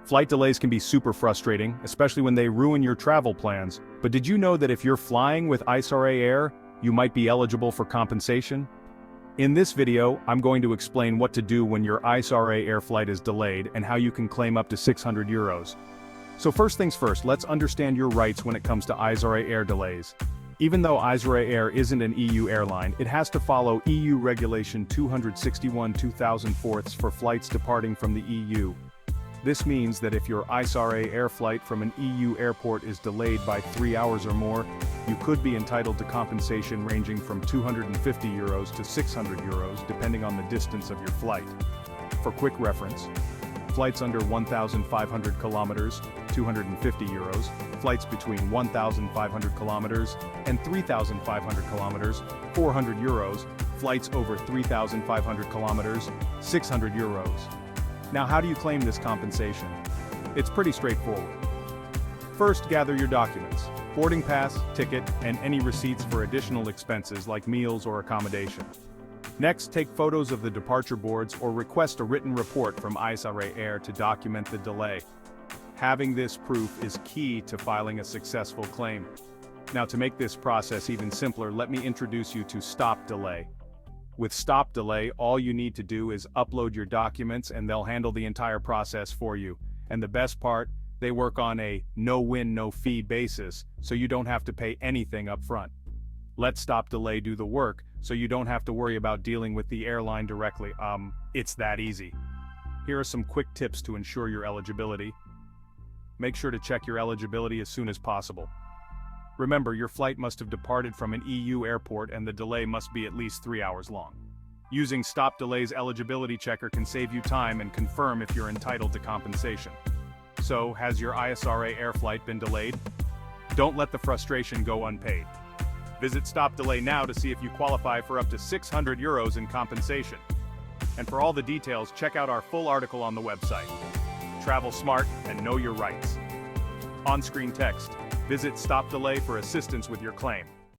Flight delays can be super frustrating, especially when they ruin your travel plans. But did you know that if you're flying with Isra Air, you might be eligible for compensation? In this video, I'm going to explain what to do when your Isra Air flight is delayed and how you can claim up to 600 euros. So first things first, let's understand your rights when it comes to Isra Air delays. Even though Isra Air isn't an EU airline, it has to follow EU Regulation 261/2004 for flights departing from the EU. This means that if your Isra Air flight from an EU airport is delayed by 3 hours or more, you could be entitled to compensation ranging from 250 euros to 600 euros depending on the distance of your flight. For quick reference, flights under 1,500 kilometers, 250 euros, flights between 1,500 kilometers and 3,500 kilometers, 400 euros, flights over 3,500 kilometers, 600 euros. Now how do you claim this compensation? It's pretty straightforward. First, gather your documents, boarding pass, ticket, and any receipts for additional expenses like meals or accommodation. Next, take photos of the departure boards or request a written report from Isra Air to document the delay. Having this proof is key to filing a successful claim. Now to make this process even simpler, let me introduce you to Stop Delay. With Stop Delay, all you need to do is upload your documents and they'll handle the entire process for you. And the best part, they work on a no-win, no-fee basis, so you don't have to pay anything up front. Let Stop Delay do the work, so you don't have to worry about dealing with the airline directly. It's that easy. Here are some quick tips to ensure your eligibility. Make sure to check your eligibility as soon as possible. Remember, your flight must have departed from an EU airport and the delay must be at least 3 hours long. Using Stop Delay's eligibility checker can save you time and confirm if you're entitled to compensation. So, has your Isra Air flight been delayed? Don't let the frustration go unpaid. Visit Stop Delay now to see if you qualify for up to 600 euros in compensation. And for all the details, check out our full article on the website. Travel smart and know your rights. On-screen text. Visit Stop Delay for assistance with your claim.